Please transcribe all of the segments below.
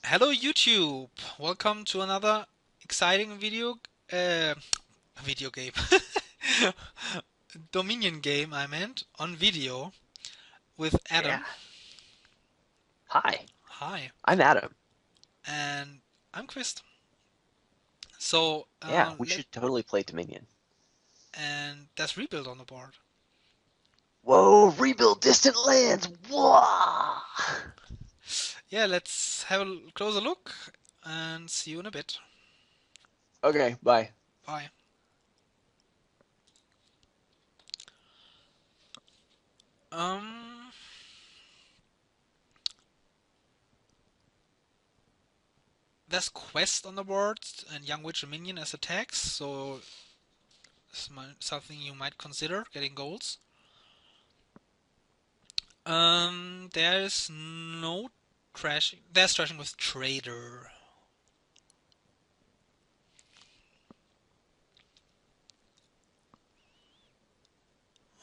Hello YouTube! Welcome to another exciting uh, video game. Dominion game, I meant, on video with Yeah. Adam. Hi, Hi. I'm Adam. And I'm Qvist. So, Yeah, we should totally play Dominion. and there's rebuild on the board. Whoa, rebuild distant lands! Whoa! Yeah, let's have a closer look and see you in a bit. Okay, bye. Bye. Um, there's Quest on the board and Young Witch Dominion as attacks, so something you might consider getting goals. There's no trashing. There's trashing with Trader.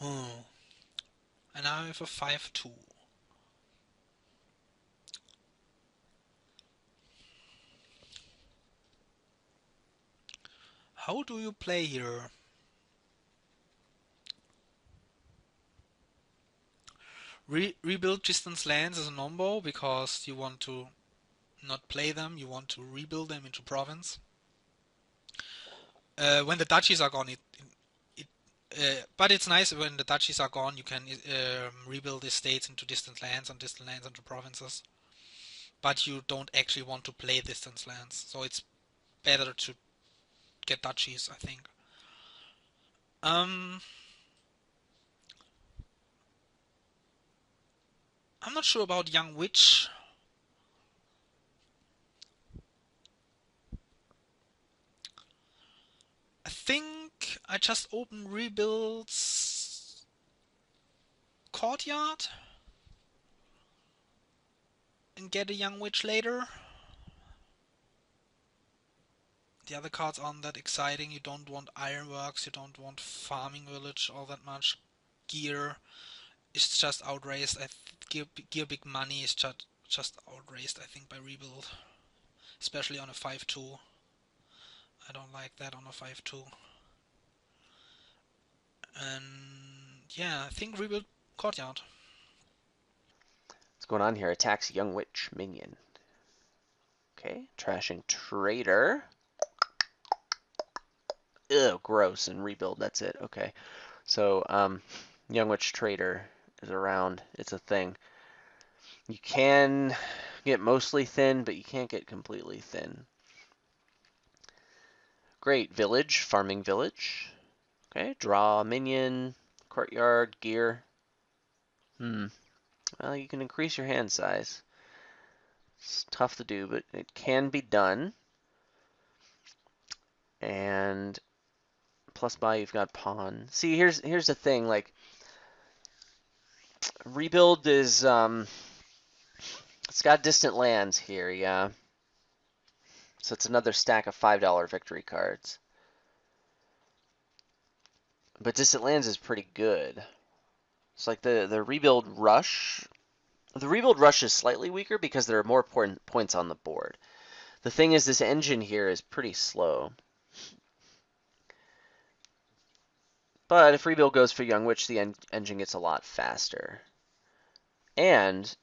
Oh. And now I have a 5-2. How do you play here? Rebuild distance lands as a nombo because you want to not play them, you want to rebuild them into province. When the duchies are gone, it but it's nice when the duchies are gone, you can rebuild the states into distant lands and distant lands into provinces. But you don't actually want to play distant lands, so it's better to get duchies, I think. Um, I'm not sure about Young Witch. I think I just open Rebuilds Courtyard and get a Young Witch later. The other cards aren't that exciting. You don't want Ironworks, you don't want Farming Village all that much. Gear is just outraised. Gear big money is just outraised, I think, by Rebuild. Especially on a 5-2. I don't like that on a 5-2. And yeah, I think Rebuild Courtyard. What's going on here? Attacks Young Witch minion. Okay, trashing Trader. Ew, gross. And rebuild, that's it. Okay. So, Young Witch Trader is around. It's a thing. You can get mostly thin, but you can't get completely thin. Great. Village, farming village. Okay, draw minion, courtyard, gear. Hmm. Well, you can increase your hand size. It's tough to do, but it can be done. And plus buy, you've got pawn. See, here's the thing. Like rebuild is it's got distant lands here, yeah. So it's another stack of $5 victory cards. But distant lands is pretty good. It's like the rebuild rush. The rebuild rush is slightly weaker because there are more points on the board. The thing is, this engine here is pretty slow. But if rebuild goes for Young Witch, the engine gets a lot faster. And,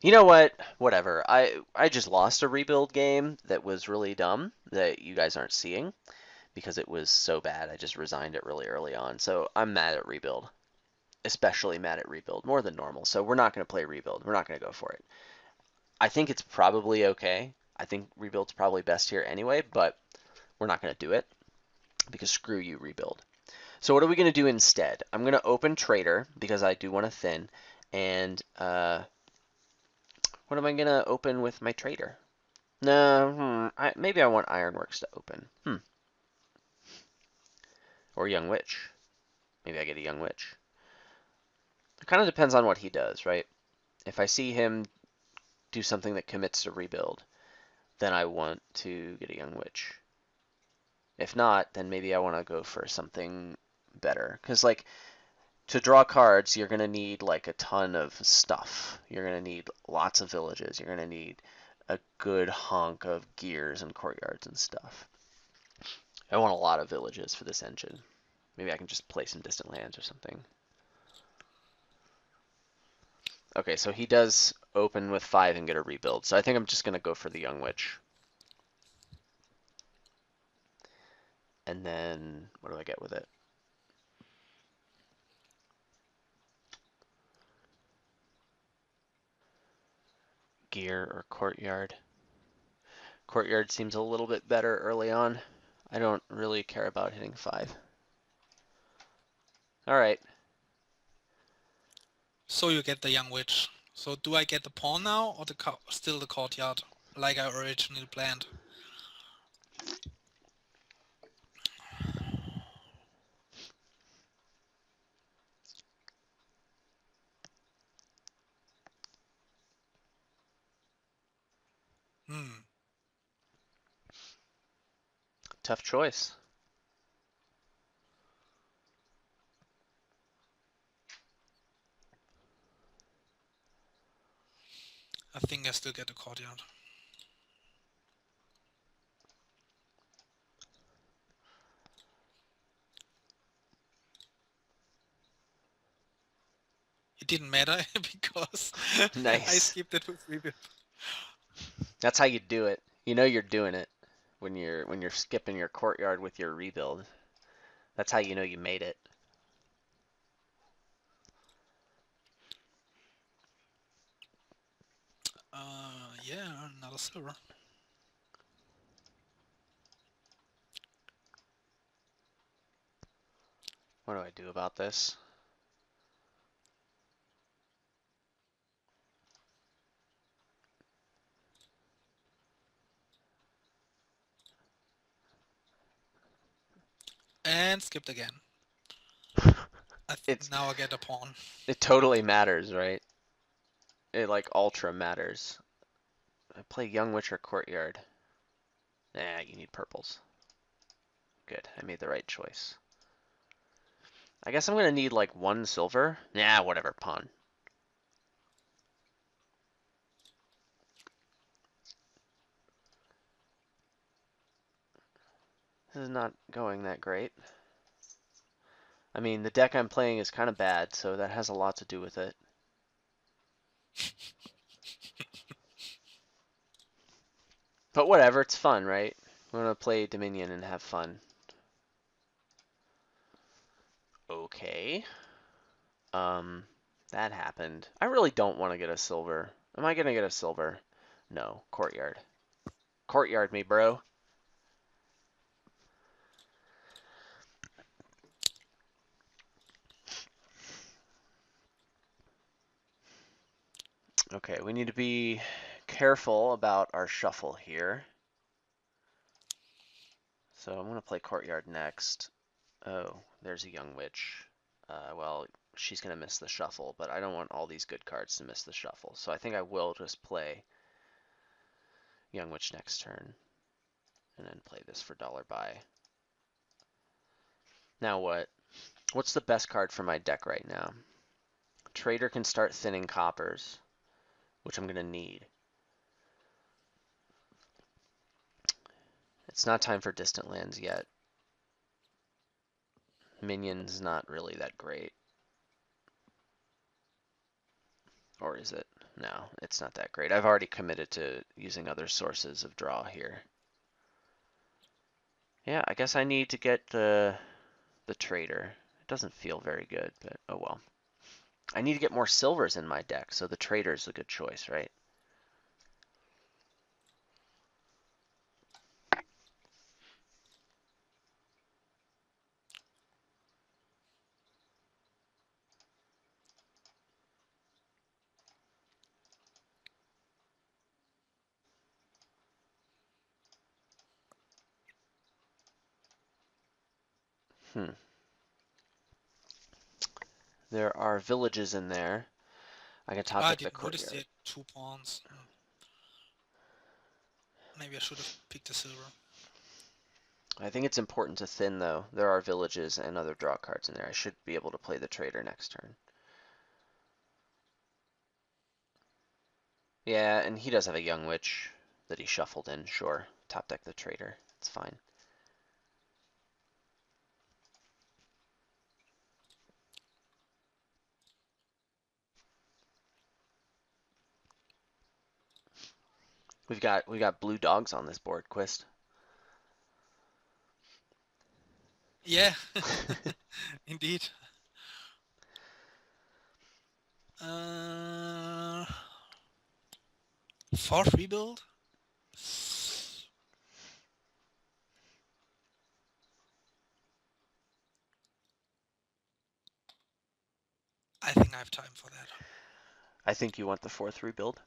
you know what? Whatever. I just lost a rebuild game that was really dumb that you guys aren't seeing because it was so bad. I just resigned it really early on. So I'm mad at rebuild. Especially mad at rebuild, more than normal. So we're not going to play rebuild. We're not going to go for it. I think it's probably okay. I think rebuild's probably best here anyway, but we're not going to do it because screw you, rebuild. So what are we going to do instead? I'm going to open Trader because I do want to thin. And what am I going to open with my Trader? No, maybe I want Ironworks to open. Or Young Witch. Maybe I get a Young Witch. It kind of depends on what he does, right? If I see him do something that commits to rebuild, then I want to get a Young Witch. If not, then maybe I want to go for something better. Because, like, to draw cards, you're going to need like a ton of stuff. You're going to need lots of villages. You're going to need a good hunk of gears and courtyards and stuff. I want a lot of villages for this engine. Maybe I can just play some distant lands or something. Okay, so he does open with 5 and get a rebuild. So I think I'm just going to go for the Young Witch. And then, what do I get with it? Gear or Courtyard. Courtyard seems a little bit better early on. I don't really care about hitting 5. Alright. So you get the young witch. So do I get the pawn now, or still the courtyard, like I originally planned? Hmm. Tough choice. I think I still get the courtyard. It didn't matter because I Nice. skipped it with rebuild. That's how you do it. You know you're doing it when you're skipping your courtyard with your rebuild. That's how you know you made it. Yeah, another silver. What do I do about this? And skipped again. I think It's now I get a pawn. it totally matters, right? It like ultra matters. I play Young Witch or Courtyard. Nah, you need purples. Good, I made the right choice. I guess I'm gonna need like 1 silver. Nah, whatever, pawn. This is not going that great. I mean, the deck I'm playing is kind of bad, so that has a lot to do with it. But whatever, it's fun, right? We want to play Dominion and have fun. Okay. Um, that happened. I really don't want to get a silver. Am I gonna get a silver? No. Courtyard. Courtyard me, bro. Okay, we need to be careful about our shuffle here. So I'm gonna play Courtyard next. Oh, there's a Young Witch. Well, she's gonna miss the shuffle, but I don't want all these good cards to miss the shuffle. So I think I will just play Young Witch next turn, and then play this for dollar buy. Now what? What's the best card for my deck right now? Trader can start thinning coppers, which I'm gonna need. It's not time for distant lands yet. Minion's not really that great. Or is it? No, it's not that great. I've already committed to using other sources of draw here. Yeah, I guess I need to get the trader. It doesn't feel very good, but oh well. I need to get more silvers in my deck, so the trader's a good choice, right? Hmm. There are villages in there. I can top I deck the didn't notice courtyard. the 2 pawns. Maybe I should have picked a silver. I think it's important to thin, though. There are villages and other draw cards in there. I should be able to play the trader next turn. Yeah, and he does have a Young Witch. that he shuffled in. Sure, top deck the traitor. It's fine. We got blue dogs on this board, Qvist. Yeah, indeed. Uh, fourth rebuild? I think I have time for that. I think you want the fourth rebuild.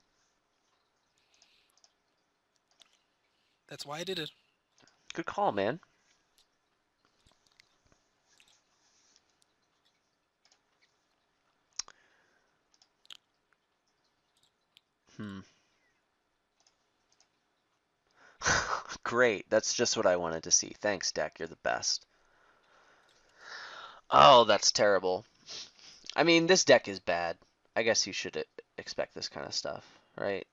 That's why I did it. Good call, man. Hmm. Great. That's just what I wanted to see. Thanks, deck. You're the best. Oh, that's terrible. I mean, this deck is bad. I guess you should expect this kind of stuff, right?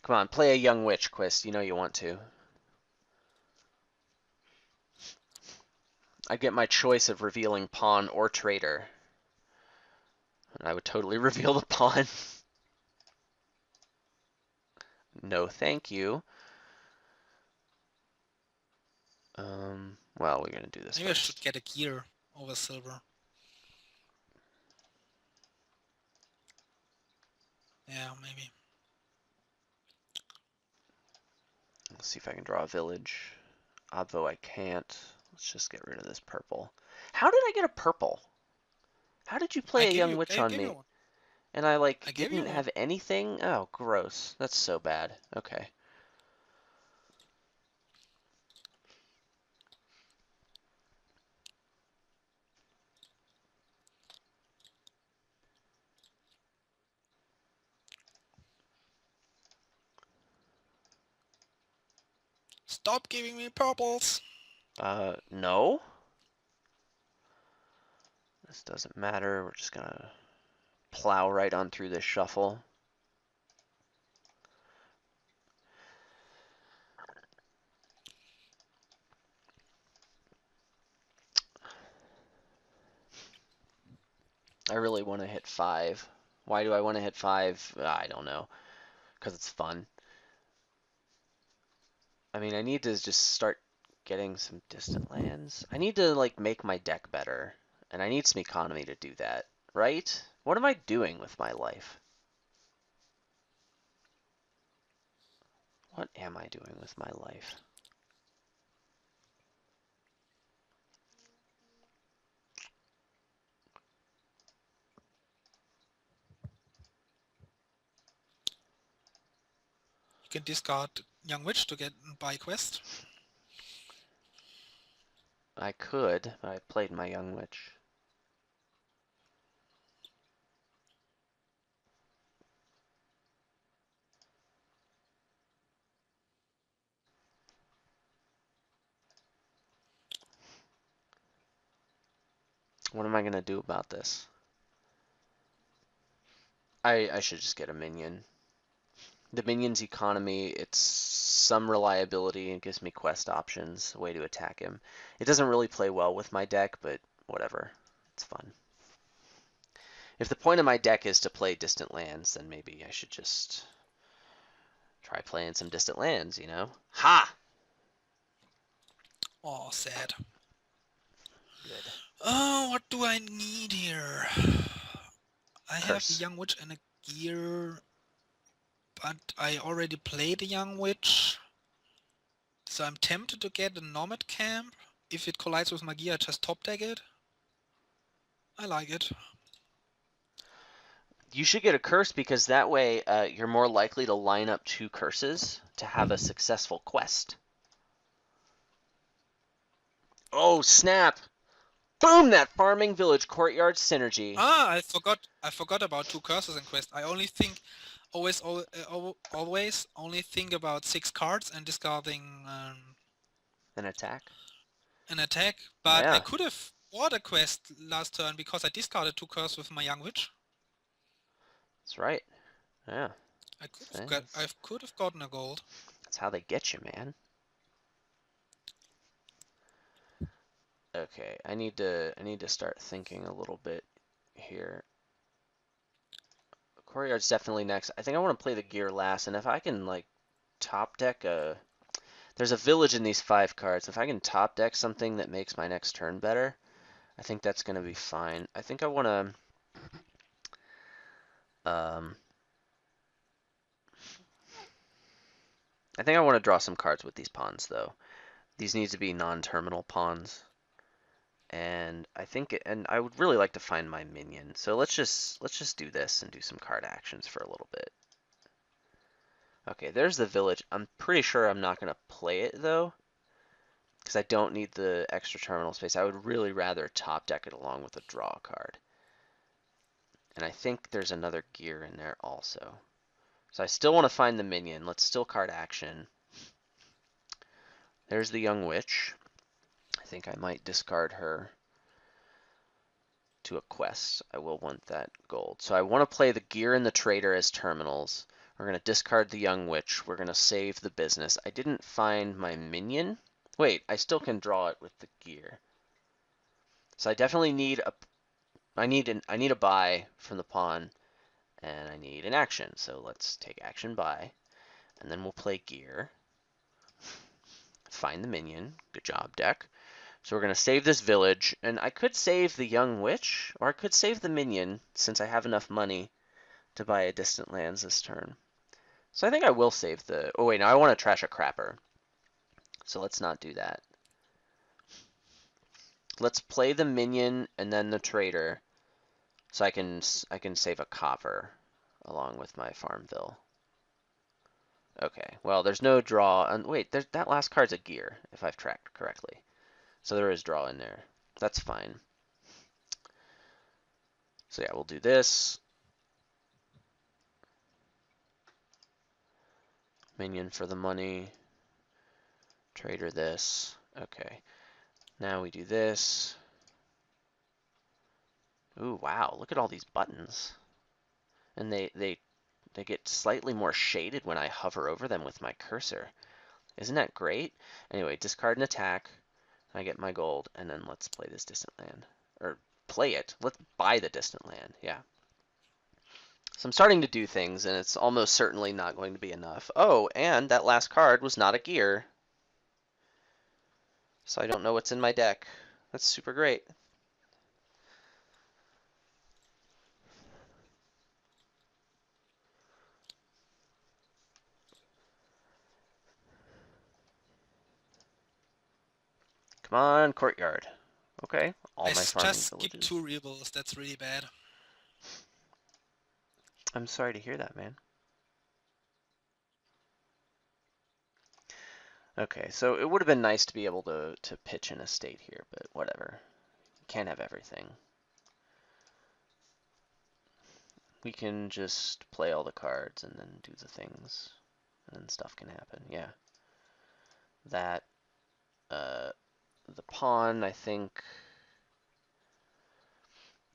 Come on, play a young witch, Quist. You know you want to. I get my choice of revealing pawn or traitor. And I would totally reveal the pawn. No, thank you. Well, we're gonna do this Maybe I should first. get a gear over silver. Yeah, maybe. Let's see if I can draw a village. Although I can't. Let's just get rid of this purple. How did I get a purple? How did you I play a young witch on gave you me? one. And I, like, I gave you didn't one. have anything? Oh, gross. That's so bad. Okay. Stop giving me purples. No? This doesn't matter. We're just gonna plow right on through this shuffle. I really want to hit 5. Why do I want to hit 5? I don't know. Because it's fun. I mean, I need to just start getting some distant lands. I need to, like, make my deck better. And I need some economy to do that. Right? What am I doing with my life? What am I doing with my life? You can discard Young Witch to get buy quest. I could, but I played my Young Witch. What am I going to do about this? I should just get a minion. The minion's economy, it's some reliability, it gives me quest options, a way to attack him. It doesn't really play well with my deck, but whatever. It's fun. If the point of my deck is to play distant lands, then maybe I should just try playing some distant lands, you know? Ha! Oh, sad. Good. Oh, what do I need here? I have the Curse. Young Witch and a gear, but I already played the Young Witch. So I'm tempted to get a Nomad Camp. If it collides with my gear, I just top deck it. I like it. You should get a curse because that way you're more likely to line up 2 curses to have a successful quest. Oh, snap! Boom! That farming village courtyard synergy. Ah, I forgot about 2 curses in quest. I only think always only think about 6 cards and discarding An attack. an attack, but I Yeah, could have bought a quest last turn because I discarded 2 curse with my young witch. that's right. Yeah, see, I could have gotten a gold. that's how they get you, man. Okay, I need to start thinking a little bit here. Courtyard's definitely next. I think I want to play the gear last, and if I can like top deck a, there's a village in these 5 cards. If I can top deck something that makes my next turn better, I think that's gonna be fine. I think I want to, I think I want to draw some cards with these pawns though. These need to be non-terminal pawns, and and I would really like to find my minion. So let's just do this and do some card actions for a little bit. Okay, there's the village. I'm pretty sure I'm not gonna play it though, because I don't need the extra terminal space. I would really rather top deck it along with a draw card. And I think there's another gear in there also. So I still want to find the minion. Let's still card action. There's the young witch. I think I might discard her to a quest. I will want that gold. So I want to play the gear and the trader as terminals. We're going to discard the young witch. We're going to save the business. I didn't find my minion. Wait, I still can draw it with the gear. So I definitely need a I need a buy from the pawn, and I need an action. So let's take action buy, and then we'll play gear. Find the minion. Good job, deck. So we're going to save this village, and I could save the young witch, or I could save the minion, since I have enough money to buy a distant lands this turn. So I think I will save the... Oh wait, now I want to trash a crapper. So let's not do that. Let's play the minion and then the trader, so I can save a copper along with my Farmville. Okay, well there's no draw, and wait, that last card's a gear, if I've tracked correctly. So there is draw in there. That's fine. So yeah, we'll do this. Minion for the money. Trader this. Okay. Now we do this. Ooh, wow. Look at all these buttons. And they get slightly more shaded when I hover over them with my cursor. Isn't that great? Anyway, discard an attack. I get my gold, and then let's play this distant land. Or play it. Let's buy the distant land. Yeah. So I'm starting to do things, and it's almost certainly not going to be enough. Oh, and that last card was not a gear. So I don't know what's in my deck. That's super great. Come on, courtyard. Okay, all my Just farming skipped villages. 2 rebels. That's really bad. I'm sorry to hear that, man. Okay, so it would have been nice to be able to pitch an estate here, but whatever. Can't have everything. We can just play all the cards and then do the things, and then stuff can happen. Yeah. That, uh, the pawn, I think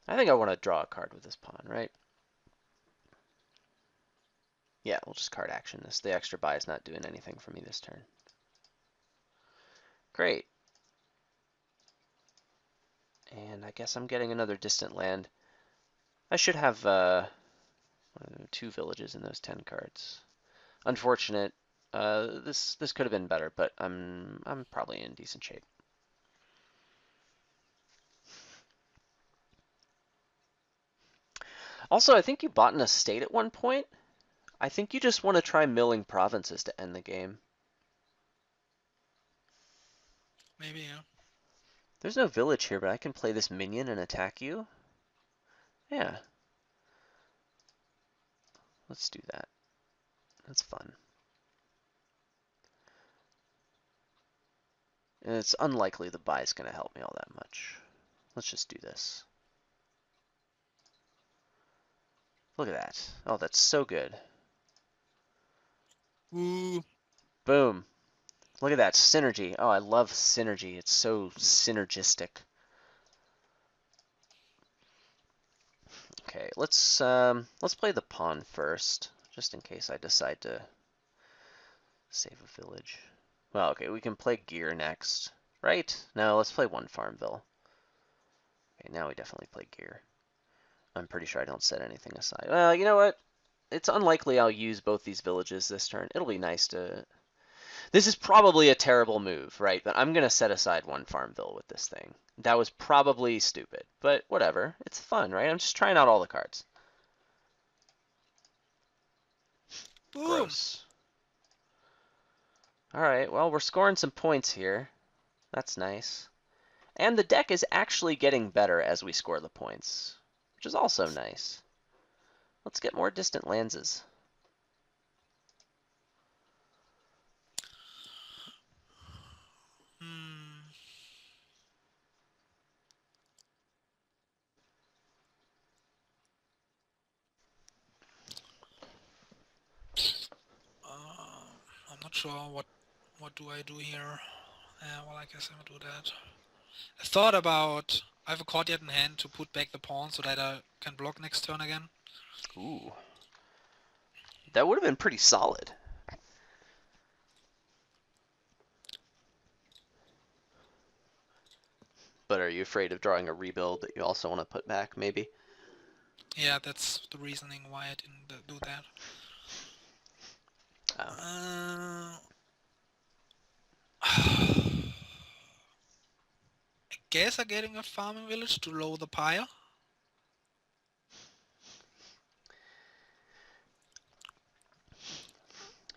I want to draw a card with this pawn, right? Yeah, we'll just card action this. The extra buy is not doing anything for me this turn. Great. And I guess I'm getting another distant land. I should have 2 villages in those 10 cards. Unfortunate. This could have been better, but I'm probably in decent shape. Also, I think you bought an estate at one point. I think you just want to try milling provinces to end the game. Maybe, yeah. There's no village here, but I can play this minion and attack you. Yeah, let's do that. That's fun. And it's unlikely the buy is going to help me all that much. Let's just do this. Look at that. Oh, that's so good. Ooh, Boom. Look at that synergy. Oh, I love synergy. It's so synergistic. Okay, let's play the pawn first, just in case I decide to save a village. Well, okay, we can play gear next, right? No, let's play one Farmville. Okay, now we definitely play gear. I'm pretty sure I don't set anything aside. Well, you know what? It's unlikely I'll use both these villages this turn. It'll be nice to... This is probably a terrible move, right? But I'm going to set aside one Farmville with this thing. That was probably stupid, but whatever. It's fun, right? I'm just trying out all the cards. Boom! Gross. Alright, well, we're scoring some points here. That's nice. And the deck is actually getting better as we score the points, which is also nice. Let's get more distant lands. Hmm. I'm not sure what do I do here. Well, I guess I will do that. I thought about I have a courtyard in hand to put back the pawn so that I can block next turn again. Ooh, that would have been pretty solid. But are you afraid of drawing a rebuild that you also want to put back, maybe? Yeah, that's the reasoning why I didn't do that. Oh. I guess I'm getting a farming village to lower the pyre.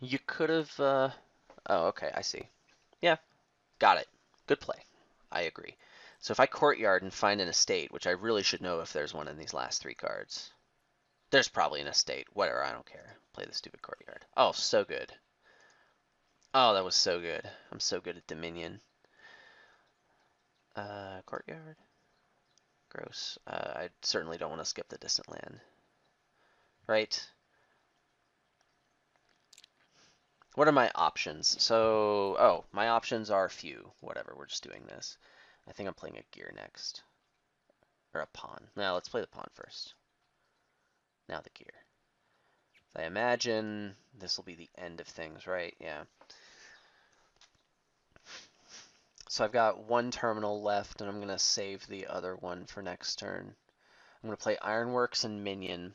You could have, Oh, okay, I see. Yeah, got it. Good play. I agree. So if I courtyard and find an estate, which I really should know if there's one in these last three cards. There's probably an estate. Whatever, I don't care. Play the stupid courtyard. Oh, so good. Oh, that was so good. I'm so good at Dominion. Courtyard. Gross. I certainly don't want to skip the distant land. Right? What are my options? So, oh, my options are few. Whatever, we're just doing this. I think I'm playing a gear next. Or a pawn. Now, let's play the pawn first. Now the gear. I imagine this will be the end of things, right? Yeah. So I've got one terminal left, and I'm going to save the other one for next turn. I'm going to play Ironworks and Minion.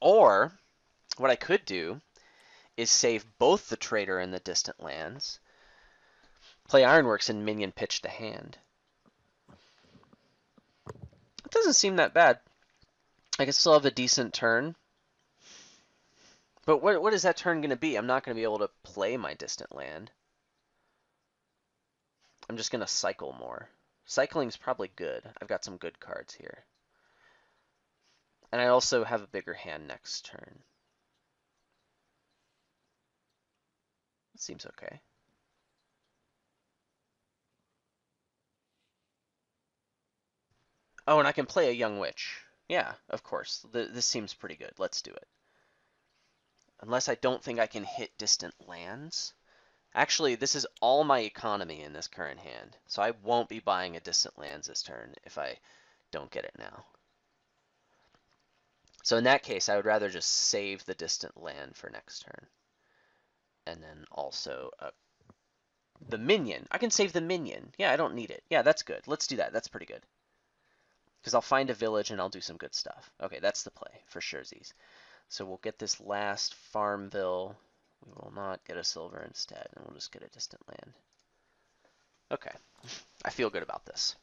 Or, what I could do is save both the Trader and the Distant Lands, play Ironworks and Minion pitch to hand. It doesn't seem that bad. I can still have a decent turn. But what is that turn going to be? I'm not going to be able to play my Distant Land. I'm just going to cycle more. Cycling's probably good. I've got some good cards here. And I also have a bigger hand next turn. It seems okay. Oh, and I can play a Young Witch. Yeah, of course. This seems pretty good. Let's do it. Unless I don't think I can hit distant lands. Actually, this is all my economy in this current hand, so I won't be buying a distant lands this turn if I don't get it now. So in that case, I would rather just save the distant land for next turn. And then also the minion. I can save the minion. Yeah, I don't need it. Yeah, that's good. Let's do that. That's pretty good. Because I'll find a village and I'll do some good stuff. Okay, that's the play for sure, Z's. So we'll get this last Farmville. We will not get a silver instead, and we'll just get a distant land. Okay, I feel good about this.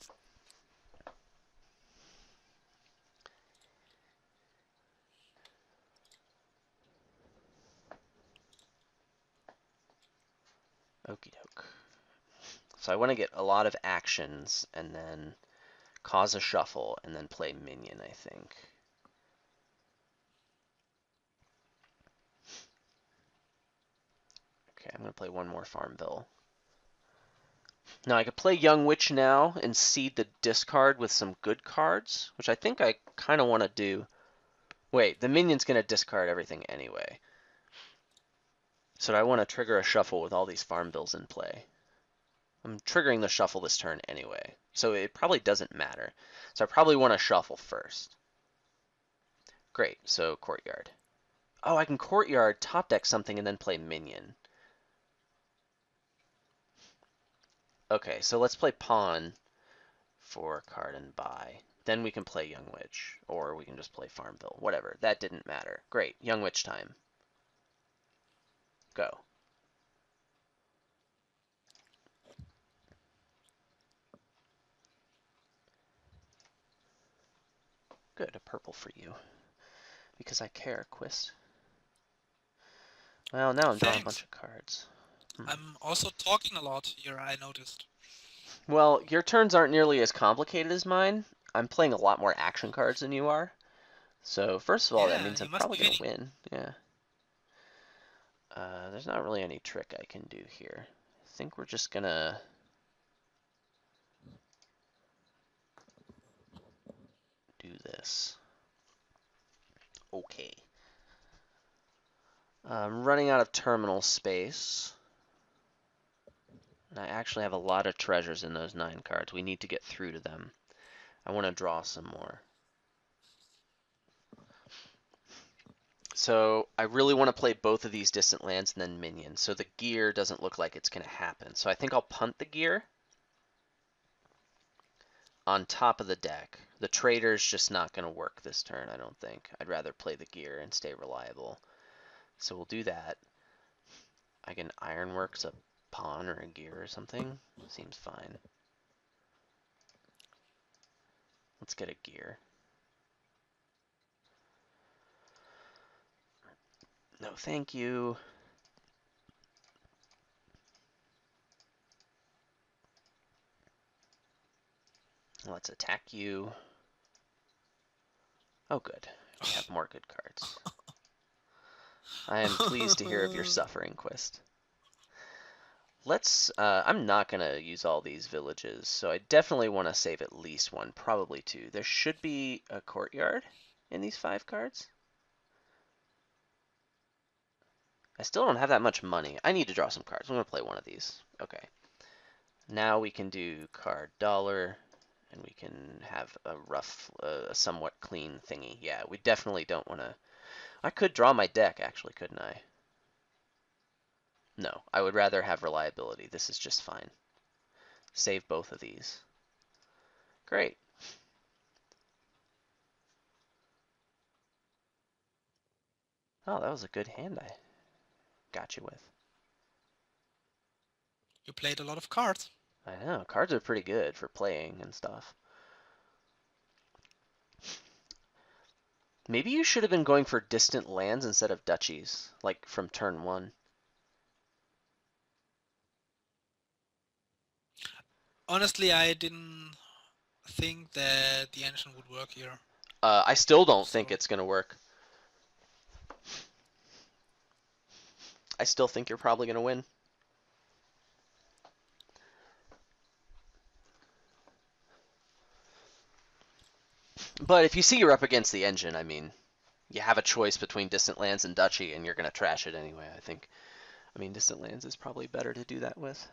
Okie doke. So I want to get a lot of actions and then cause a shuffle and then play minion, I think. Okay, I'm going to play one more Farmville. Now I could play Young Witch now and seed the discard with some good cards, which I think I kind of want to do. Wait, the minion's going to discard everything anyway. So do I want to trigger a shuffle with all these farm bills in play? I'm triggering the shuffle this turn anyway, so it probably doesn't matter. So I probably want to shuffle first. Great, so courtyard. Oh, I can courtyard, top deck something, and then play minion. Okay, so let's play pawn for card and buy. Then we can play Young Witch, or we can just play Farmville. Whatever, that didn't matter. Great, Young Witch time. Go. Good, a purple for you. Because I care, Qvist. Well, now I'm drawing a bunch Thanks. of cards. I'm also talking a lot here, I noticed. Well, your turns aren't nearly as complicated as mine. I'm playing a lot more action cards than you are. So, first of all, that Yeah, means I'm you must probably be going to winning. win. Yeah. There's not really any trick I can do here. I think we're just going to... do this. Okay. I'm running out of terminal space. And I actually have a lot of treasures in those 9 cards. We need to get through to them. I want to draw some more. So I really want to play both of these distant lands and then minions. So the gear doesn't look like it's going to happen. So I think I'll punt the gear on top of the deck. The trader's just not going to work this turn, I don't think. I'd rather play the gear and stay reliable. So we'll do that. I can ironworks a pawn or a gear or something. Seems fine. Let's get a gear. No, thank you. Let's attack you. Oh, good. We have more good cards. I am pleased to hear of your suffering, Qvist. I'm not going to use all these villages, so I definitely want to save at least one, probably two. There should be a courtyard in these 5 cards. I still don't have that much money. I need to draw some cards. I'm going to play one of these. Okay. Now we can do card dollar, and we can have a rough, somewhat clean thingy. Yeah, we definitely don't want to... I could draw my deck, actually, couldn't I? No, I would rather have reliability. This is just fine. Save both of these. Great. Oh, that was a good hand I got you with. You played a lot of cards. I know, cards are pretty good for playing and stuff. Maybe you should have been going for distant lands instead of duchies, like from turn 1. Honestly, I didn't think that the engine would work here. I still don't think So, it's going to work. I still think you're probably going to win. But if you see you're up against the engine, I mean, you have a choice between distant lands and duchy, and you're going to trash it anyway, I think. I mean, distant lands is probably better to do that with.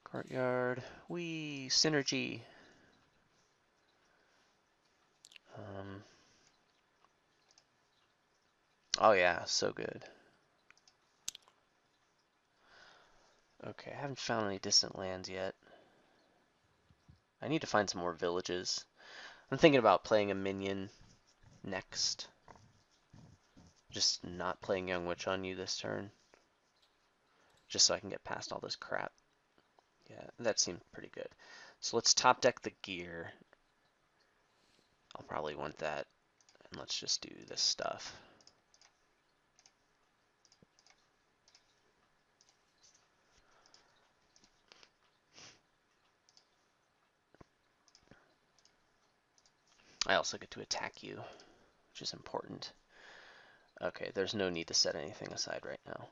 Courtyard. Wee, synergy. Um, oh yeah, so good. Okay, I haven't found any distant lands yet. I need to find some more villages. I'm thinking about playing a minion next. Just not playing Young Witch on you this turn. Just so I can get past all this crap. Yeah, that seemed pretty good. So let's top deck the gear. I'll probably want that. And let's just do this stuff. I also get to attack you, which is important. Okay, there's no need to set anything aside right now.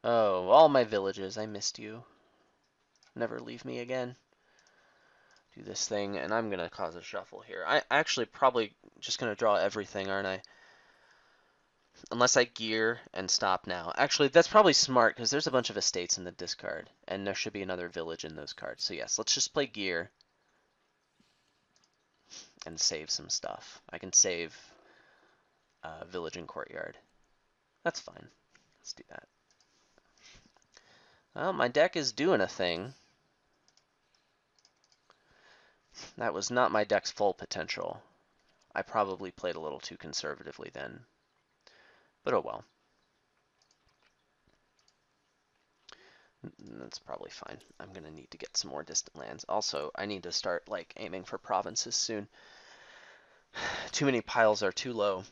Oh, all my villages, I missed you. Never leave me again. do this thing, and I'm gonna cause a shuffle here. I actually probably just gonna draw everything, aren't I? Unless I gear and stop now. Actually, that's probably smart because there's a bunch of estates in the discard, and there should be another village in those cards. So yes, let's just play gear and save some stuff. I can save village and courtyard. That's fine. Let's do that. Well, my deck is doing a thing. That was not my deck's full potential. I probably played a little too conservatively then. But oh well. That's probably fine. I'm gonna need to get some more distant lands. Also, I need to start like aiming for provinces soon. Too many piles are too low.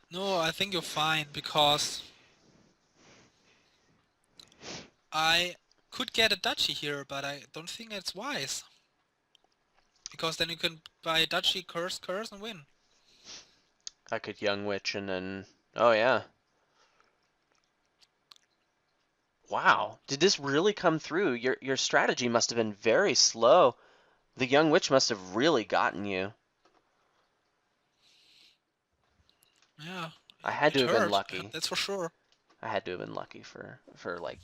No, I think you're fine because I could get a duchy here, but I don't think it's wise. Because then you can buy a duchy, curse, curse, and win. I could Young Witch and then... Oh yeah. Wow. Did this really come through? Your strategy must have been very slow. The Young Witch must have really gotten you. Yeah, I had to it have been hurt, lucky. that's for sure. I had to have been lucky for like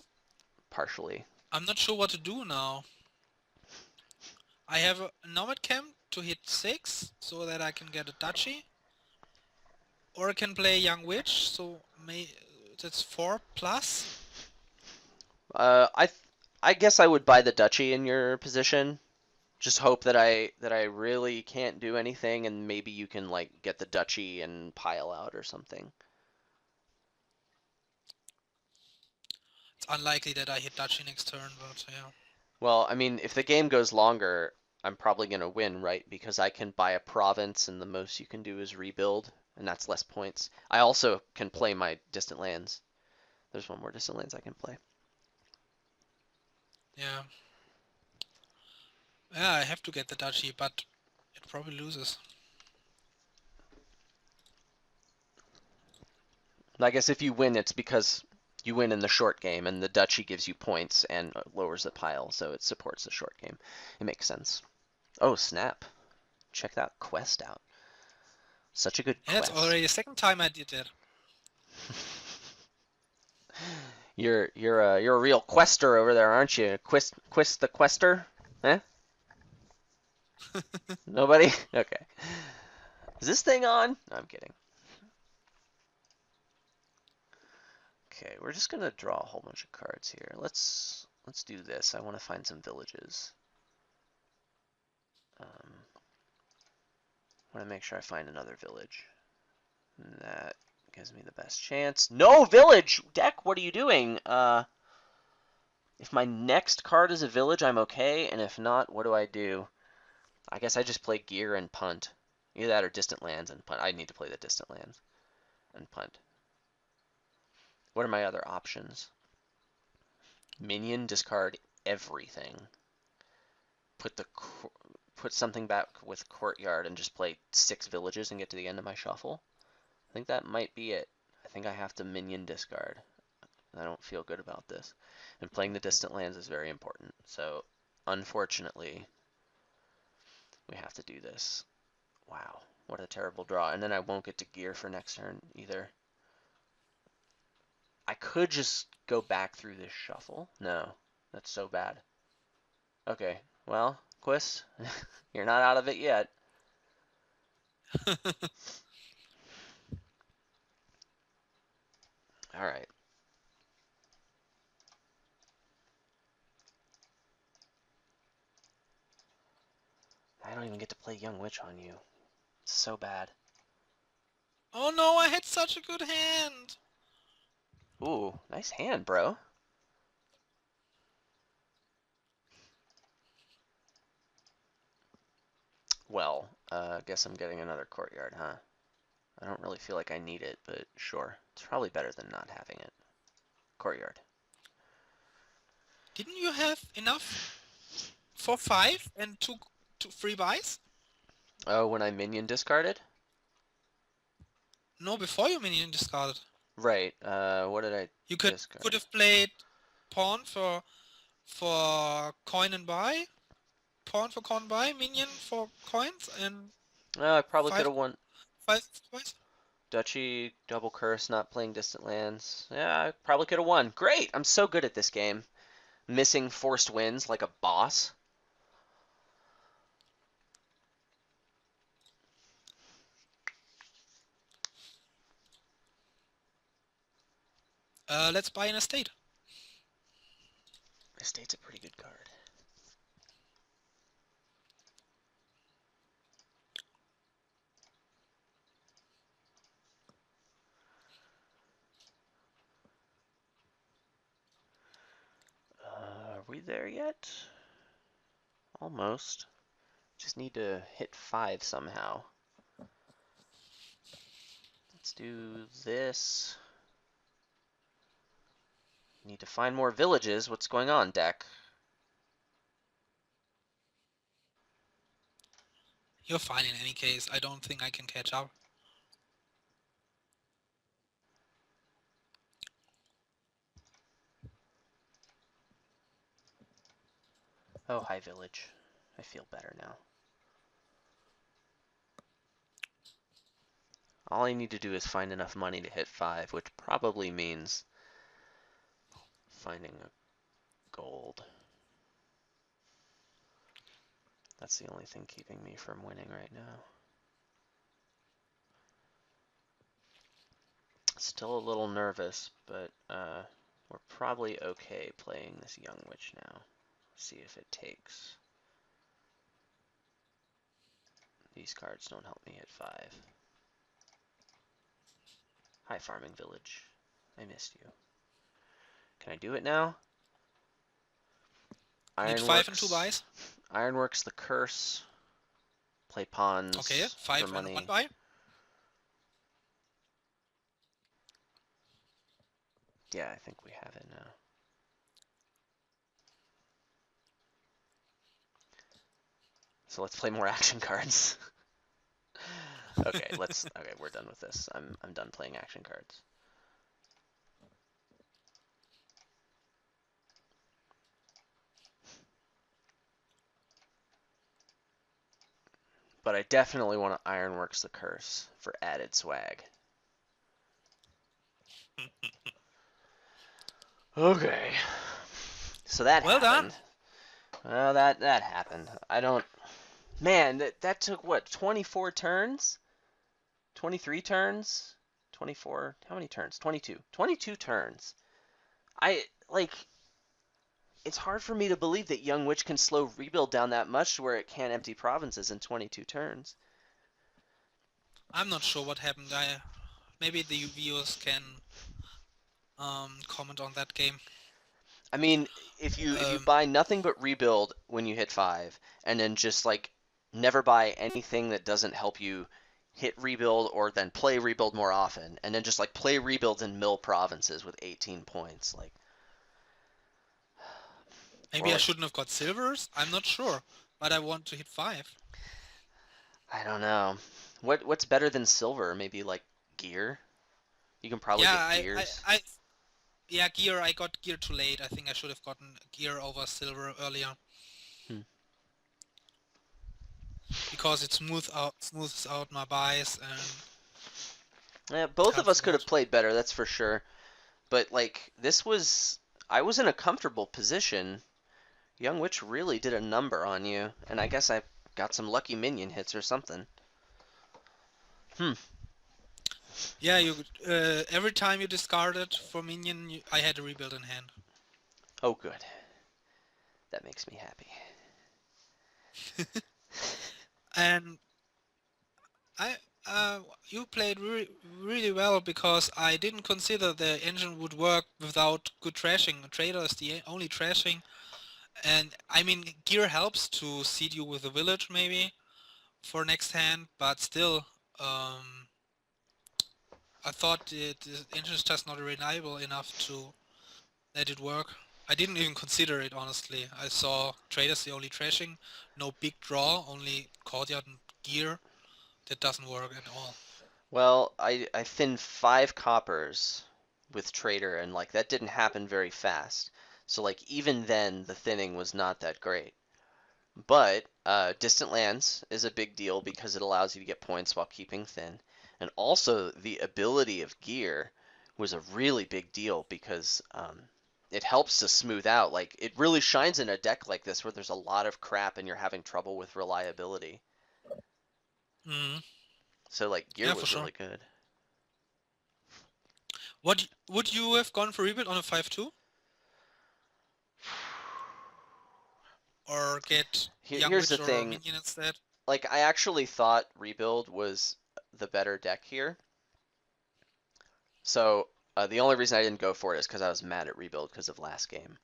partially. I'm not sure what to do now. I have a nomad camp to hit 6, so that I can get a duchy. Or I can play Young Witch, so that's 4 plus. Uh, I I guess I would buy the duchy in your position. Just hope that I really can't do anything, and maybe you can like get the duchy and pile out or something. It's unlikely that I hit duchy next turn, but yeah. Well, I mean, if the game goes longer, I'm probably gonna win, right? Because I can buy a province, and the most you can do is rebuild, and that's less points. I also can play my distant lands. There's one more distant lands I can play. Yeah. Yeah, I have to get the duchy, but it probably loses. I guess if you win, it's because you win in the short game, and the duchy gives you points and lowers the pile, so it supports the short game. It makes sense. Oh, snap. Check that quest out. Such a good Yeah, it's quest. already the second time I did that. You're a real quester over there, aren't you? Quist the quester? Eh? Nobody? Okay. Is this thing on? No, I'm kidding. Okay, we're just gonna draw a whole bunch of cards here. Let's do this. I want to find some villages. I want to make sure I find another village. And that gives me the best chance. No village! Deck, what are you doing? If my next card is a village, I'm okay, and if not, what do I do? I guess I just play gear and punt. Either that or distant lands and punt. I need to play the distant lands and punt. What are my other options? Minion, discard everything. Put the put something back with courtyard and just play 6 villages and get to the end of my shuffle. I think that might be it. I think I have to minion discard. I don't feel good about this. And playing the distant lands is very important. So, unfortunately, we have to do this. Wow, what a terrible draw. And then I won't get to gear for next turn either. I could just go back through this shuffle. No, that's so bad. Okay, well, Quist, you're not out of it yet. All right. I don't even get to play Young Witch on you. It's so bad. Oh no, I had such a good hand! Ooh, nice hand, bro. Well, guess I'm getting another courtyard, huh? I don't really feel like I need it, but sure. It's probably better than not having it. Courtyard. Didn't you have enough for 5 and two free buys? Oh, when I minion discarded? No, before you minion discarded. Right. What did I You could discard? have played pawn for for coin and buy, pawn for coin buy, minion for coins, and I probably could five have won. five twice. Duchy, double curse, not playing distant lands. Yeah, I probably could have won. Great! I'm so good at this game. Missing forced wins like a boss. Let's buy an estate. Estate's a pretty good card. Are we there yet? Almost. Just need to hit 5 somehow. Let's do this. Need to find more villages. What's going on, deck? You're fine in any case. I don't think I can catch up. Oh, hi, village. I feel better now. All I need to do is find enough money to hit 5, which probably means finding a gold. That's the only thing keeping me from winning right now. Still a little nervous, but we're probably okay playing this young witch now. See if it takes. These cards don't help me hit 5. Hi, farming village. I missed you. Can I do it now? Need 5 and 2 Ironworks. buys. Ironworks the curse. Play Okay, pawns for 5 and 1 money. buy. Yeah, I think we have it now. So let's play more action cards. Okay, we're done with this. I'm done playing action cards. But I definitely want to Ironworks the curse for added swag. Okay. So that Well done. happened. Well, that happened. I don't. Man, that took what? 24 turns? 23 turns? 24? How many turns? 22. 22 turns. I like. It's hard for me to believe that Young Witch can slow rebuild down that much to where it can't empty provinces in 22 turns. I'm not sure what happened. Maybe the viewers can comment on that game. I mean, if you Um, buy nothing but rebuild when you hit 5, and then just like never buy anything that doesn't help you hit rebuild or then play rebuild more often, and then just like play rebuilds in mill provinces with 18 points, like or Maybe I like shouldn't have got silvers. I'm not sure, but I want to hit 5. I don't know. What's better than silver? Maybe like gear. You can probably Yeah, get gears. yeah, gear. I got gear too late. I think I should have gotten gear over silver earlier Hmm. because it smooths out my buys and Yeah, both of helps us a could have lot. played better, that's for sure. But like this was, I was in a comfortable position. Young Witch really did a number on you, and I guess I got some lucky minion hits or something. Hmm. Yeah, you every time you discarded for minion, I had a rebuild in hand. Oh, good. That makes me happy. And I you played really well because I didn't consider the engine would work without good trashing. Trader is the only trashing, and I mean gear helps to seed you with a village maybe for next hand, but still, I thought the engine is just not reliable enough to let it work. I didn't even consider it honestly. I saw traders the only trashing, no big draw, only courtyard and gear. That doesn't work at all. Well, I thinned 5 coppers with Trader, and like that didn't happen very fast. So like even then the thinning was not that great. But distant lands is a big deal because it allows you to get points while keeping thin. And also the ability of gear was a really big deal because it helps to smooth out. Like it really shines in a deck like this where there's a lot of crap and you're having trouble with reliability. Mm, So like gear yeah, for was sure. really good. What would you have gone for rebuild on a 5-2 or get Young Here's the Witch or thing, Minion instead? like I actually thought rebuild was the better deck here. So the only reason I didn't go for it is because I was mad at rebuild because of last game.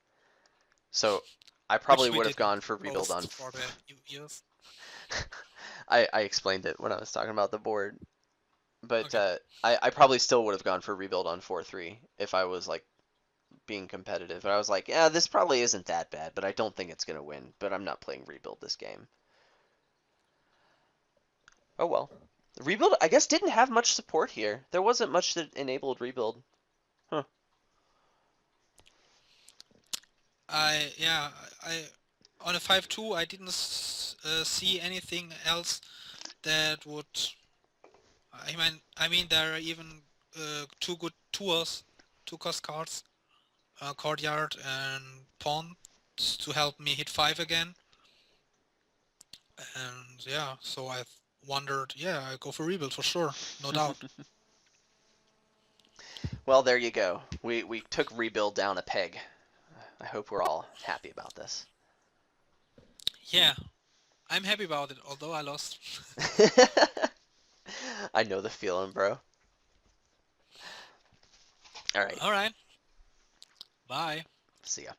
So I probably Which we would have didn't gone for rebuild on. post for the new years. I explained it when I was talking about the board, but Okay. I probably still would have gone for rebuild on 4-3 if I was like being competitive. But I was like, yeah, this probably isn't that bad, but I don't think it's gonna win. But I'm not playing rebuild this game. Oh well. Rebuild, I guess, didn't have much support here. There wasn't much that enabled rebuild. Huh. Yeah, I on a 5-2 I didn't see anything else that would. I mean there are even two good tours, two cost cards, Courtyard and Pawn to help me hit 5 again. And yeah, so I wondered, yeah, I go for rebuild for sure, no doubt. Well, there you go. We took rebuild down a peg. I hope we're all happy about this. Yeah, I'm happy about it, although I lost. I know the feeling, bro. All right. Alright, bye. See ya.